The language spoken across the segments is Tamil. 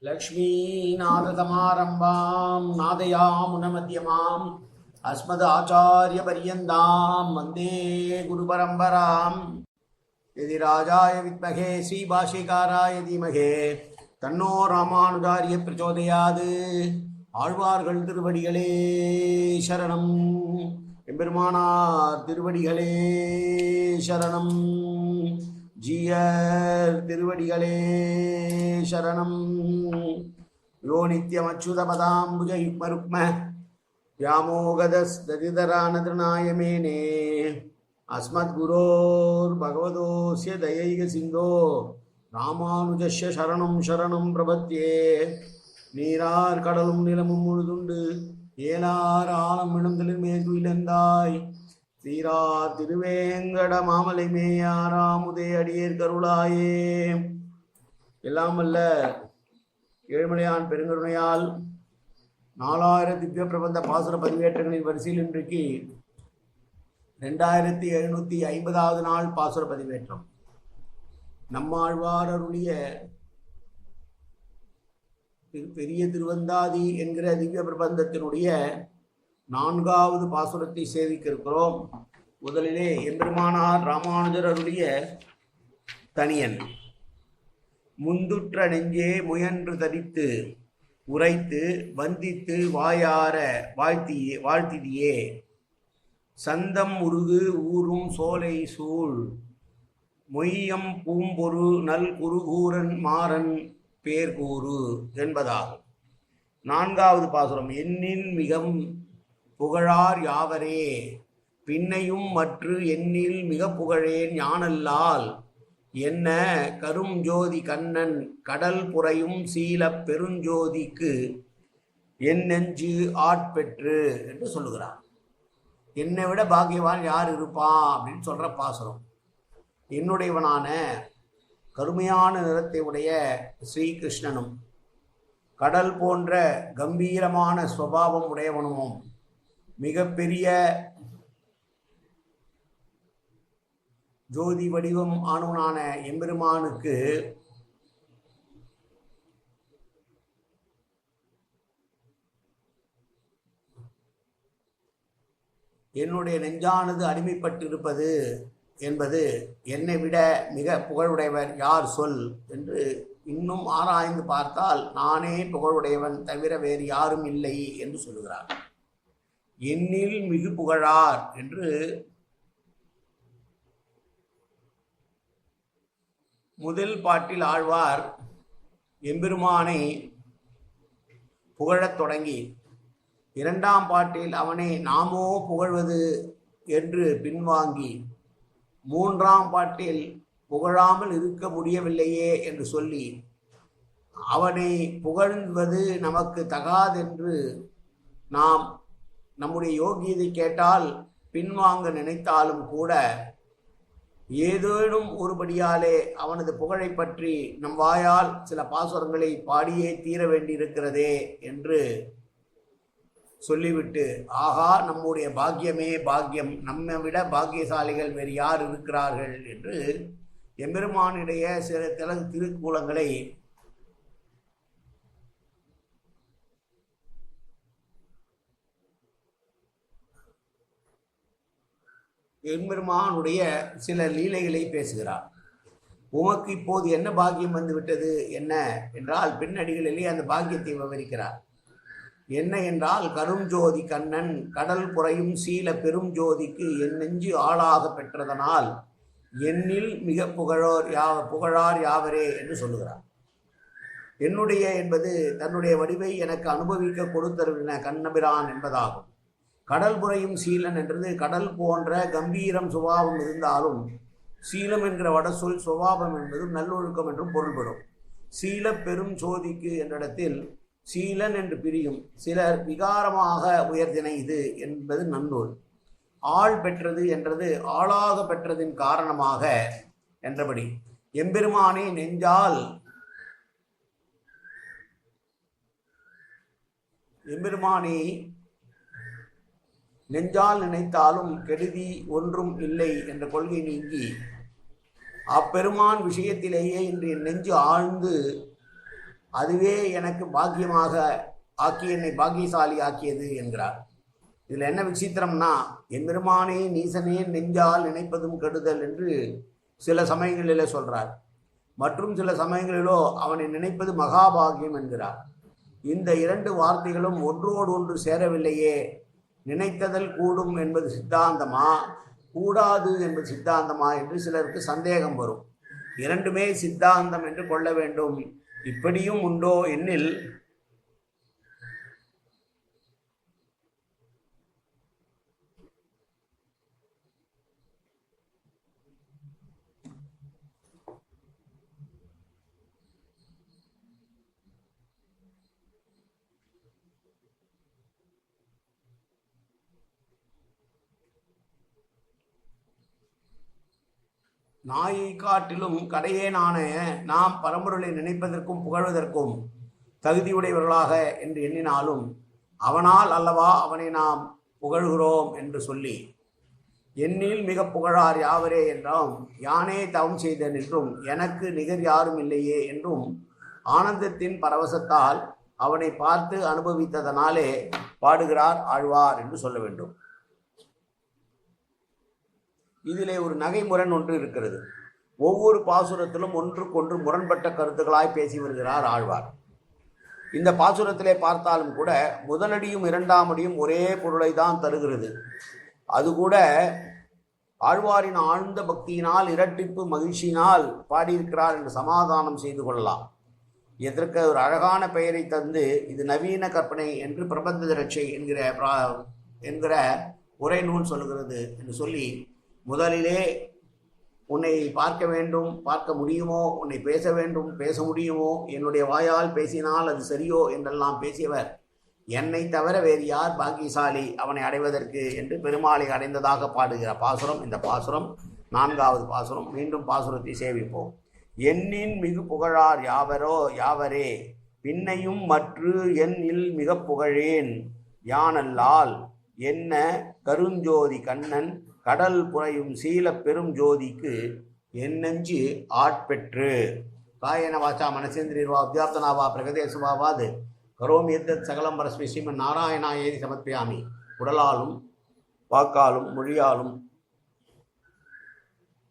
लक्ष्मीनाथसमारम्भां नादयामुनमध्यमाम् अस्मदाचार्यपर्यन्तां वन्दे गुरुपरम्पराम्। यदि राजाय विद्महे श्रीभाष्यकाराय धीमहि तन्नो रामानुजार्य प्रचोदयात्। ஆழ்வார்கள் திருவடிகளே சரணம். எம்பெருமானார் திருவடிகளே சரணம். ஜீயர் திருவடிகளே சரணம். யோ நித்யமச்சுதபதாம்புஜ யுக்மருக்ம व्यामोगदस्दरिदरानतृणाय मेने अस्मद्गुरोर् भगवतोऽस्य दयैक सिन्धो रामानुजस्य शरणं शरणं प्रपद्ये. நீரார் கடலும் நிலமும் முழுதுண்டு ஏலார் ஆலம் விழுந்தலில் மேற்குயிலந்தாய் சீரார் திருவேங்கட மாமலை மேயாராமுதே அடியேர் கருளாயே. எல்லாம் வல்ல ஏழுமலையான் பெருங்கருணையால் 4000 திவ்ய பிரபந்த பாசுர பதிவேற்றங்களின் வரிசையில் இன்றைக்கு 2750வது நாள் பாசுர பதிவேற்றம். நம்மாழ்வார் அருளிய பெரிய திருவந்தாதி என்கிற திவ்ய பிரபந்தத்தினுடைய 4வது பாசுரத்தை சேவிக்க இருக்கிறோம். முதலிலே எம்பெருமானார் ராமானுஜர் அருளிய தனியன். முந்துற்ற நெஞ்சே முயன்று தரித்து உரைத்து வந்தித்து வாயார வாழ்த்தியே சந்தம் உருகு ஊரும் சோலை சூழ் மொய்யம் பூம்பொரு நல் குருகூரன் மாறன் பேர்கூறு என்பதாகும். 4வது பாசுரம். எண்ணின் மிகம் புகழார் யாவரே பின்னையும் மற்று எண்ணில் மிக புகழேன் ஞானல்லால் என்ன கரும் ஜோதி கண்ணன் கடல் புறையும் சீல பெருஞ்சோதிக்கு என் நெஞ்சு ஆட்பெற்று என்று சொல்லுகிறார். என்னை விட பாக்கியவான் யார் இருப்பான் அப்படின்னு சொல்ற பாசுரம். என்னுடையவனான கருமையான நிறத்தை உடைய ஸ்ரீகிருஷ்ணனும் கடல் போன்ற கம்பீரமான ஸ்வபாவம் உடையவனும் மிகப்பெரிய ஜோதி வடிவம் ஆனவனான எம்பெருமானுக்கு என்னுடைய நெஞ்சானது அடிமைப்பட்டிருப்பது என்பது என்னை விட மிக புகழுடையவர் யார் சொல் என்று இன்னும் ஆராய்ந்து பார்த்தால் நானே புகழுடையவன் தவிர வேறு யாரும் இல்லை என்று சொல்லுகிறார். என்னில் மிகு புகழார் என்று முதல் பாட்டில் ஆழ்வார் எம்பெருமானை புகழத் தொடங்கி 2ஆம் பாட்டில் அவனை நாமோ புகழ்வது என்று பின்வாங்கி 3ஆம் பாட்டில் புகழாமல் இருக்க முடியவில்லையே என்று சொல்லி அவனை புகழ்வது நமக்கு தகாதென்று நாம் நம்முடைய யோகியதை கேட்டால் பின்வாங்க நினைத்தாலும் கூட ஏதேனும் ஒருபடியாலே அவனது புகழை பற்றி நம் வாயால் சில பாசுரங்களை பாடியே தீர வேண்டியிருக்கிறதே என்று சொல்லிவிட்டு ஆகா நம்முடைய பாக்கியமே பாக்கியம், நம்மை விட பாக்கியசாலிகள் வேறு யார் இருக்கிறார்கள் என்று எம்பெருமானுடைய சில திருக்கூலங்களை எம்பெருமானுடைய சில லீலைகளை பேசுகிறார். உமக்கு இப்போது என்ன பாக்கியம் வந்து விட்டது என்ன என்றால் பின்னடிகளிலே அந்த பாக்கியத்தை விவரிக்கிறார். என்ன என்றால் கருஞ்சோதி கண்ணன் கடல் புறையும் சீல பெரும் ஜோதிக்கு என் நெஞ்சு ஆளாக பெற்றதனால் என்னில் மிக புகழார் யாவரே என்று சொல்லுகிறார். என்னுடைய என்பது தன்னுடைய வடிவை எனக்கு அனுபவிக்க கொடுத்தருளின கண்ணபிரான் என்பதாகும். கடல் புறையும் சீலன் என்றது கடல் போன்ற கம்பீரம் சுபாவம் இருந்தாலும் சீலம் என்கிற வடசொல் சுபாவம் என்பதும் நல்லொழுக்கம் என்றும் பொருள்படும். சீல பெரும் சோதிக்கு என்ற இடத்தில் சீலன் என்று பிரியும். சிலர் விகாரமாக உயர்த்தின இது என்பது நன்னூல். ஆள் பெற்றது என்றது ஆளாக பெற்றதின் காரணமாக என்றபடி எம்பெருமானே நெஞ்சால் நினைத்தாலும் கெடுதி ஒன்றும் இல்லை என்ற கொள்கை நீங்கி அப்பெருமான் விஷயத்திலேயே இன்று என் நெஞ்சு ஆழ்ந்து அதுவே எனக்கு பாக்கியமாக ஆக்கி என்னை பாக்கியசாலி ஆக்கியது என்கிறார். இதில் என்ன விசித்திரம்னா, எம்பெருமானே நீசனே நெஞ்சால் நினைப்பதும் கெடுதல் என்று சில சமயங்களிலே சொல்றார். மற்றும் சில சமயங்களிலோ அவனை நினைப்பது மகாபாகியம் என்கிறார். இந்த இரண்டு வார்த்தைகளும் ஒன்றோடு ஒன்று சேரவில்லையே. நினைத்ததல் கூடும் என்பது சித்தாந்தமா, கூடாது என்பது சித்தாந்தமா என்று சிலருக்கு சந்தேகம் வரும். இரண்டுமே சித்தாந்தம் என்று கொள்ள வேண்டும். இப்படியும் உண்டோ என்னில் நாயை காட்டிலும் கடையேனான நாம் பரம்பொருளை நினைப்பதற்கும் புகழ்வதற்கும் தகுதியுடையவர்களாக என்று எண்ணினாலும் அவனால் அல்லவா அவனை நாம் புகழ்கிறோம் என்று சொல்லி, என்னில் மிக புகழார் யாவரே என்றும் யானே தவம் செய்தேன் என்றும் எனக்கு நிகர் யாரும் இல்லையே என்றும் ஆனந்தத்தின் பரவசத்தால் அவனை பார்த்து அனுபவித்ததனாலே பாடுகிறார் ஆழ்வார் என்று சொல்ல வேண்டும். இதிலே ஒரு நகைமுரண் ஒன்று இருக்கிறது. ஒவ்வொரு பாசுரத்திலும் ஒன்றுக்கொன்று முரண்பட்ட கருத்துக்களாய் பேசி வருகிறார் ஆழ்வார். இந்த பாசுரத்திலே பார்த்தாலும் கூட முதலடியும் இரண்டாம் அடியும் ஒரே பொருளை தான் தருகிறது. அது கூட ஆழ்வாரின் ஆழ்ந்த பக்தியினால் இரட்டிப்பு மகிழ்ச்சியினால் பாடியிருக்கிறார் என்று சமாதானம் செய்து கொள்ளலாம். இதற்கு ஒரு அழகான பெயரை தந்து இது நவீன கற்பனை என்று பிரபந்த ரட்சை என்கிற உரை நூல் சொல்கிறது என்று சொல்லி, முதலிலே உன்னை பார்க்க வேண்டும், பார்க்க முடியுமோ, உன்னை பேச வேண்டும், பேச முடியுமோ, என்னுடைய வாயால் பேசினால் அது சரியோ என்றெல்லாம் பேசியவர் என்னை தவிர வேறு யார் பாக்கியசாலி அவனை அடைவதற்கு என்று பெருமாளை அடைந்ததாக பாடுகிற பாசுரம் இந்த பாசுரம். 4வது பாசுரம். மீண்டும் பாசுரத்தை சேவிப்போம். எண்ணின் மிகு புகழார் யாவரே பின்னையும் மற்று எண்ணில் மிக புகழேன் யானல்லால் என்ன கருஞ்சோதி கண்ணன் கடல் புரையும் சீல பெரும் ஜோதிக்கு என்னெஞ்சு ஆட்பெற்று. காயன வாச்சா மனசேந்திரியர்வா அத்தியாப்தனாவா பிரகதேசுவாவாது கரோமி எத்தத் சகலம் பரஸ்மி ஸ்ரீமன் நாராயணாயேதி சமர்ப்பியாமி. உடலாலும் வாக்காலும் மொழியாலும்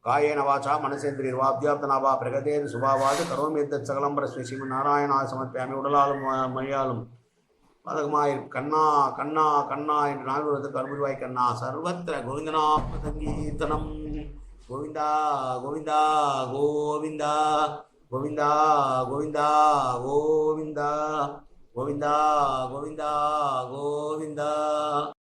காயேன வாச்சா மனசேந்திரியர்வா அத்தியாப்தனாவா பிரகதேர் சுபாவாது கரோமி எத்தத் சகலம் பரஸ்மி ஸ்ரீமன் நாராயணாய சமர்ப்பியாமி. உடலாலும் மொழியாலும் பாதகமாய் கண்ணா கண்ணா கண்ணா என்று நால்வரத்துக்கு அருள்வாய் கண்ணா. சர்வத்திர கோவிந்தநாம சங்கீர்த்தனம். கோவிந்தா கோவிந்தா கோவிந்தா கோவிந்தா கோவிந்தா கோவிந்தா கோவிந்தா கோவிந்தா கோவிந்தா.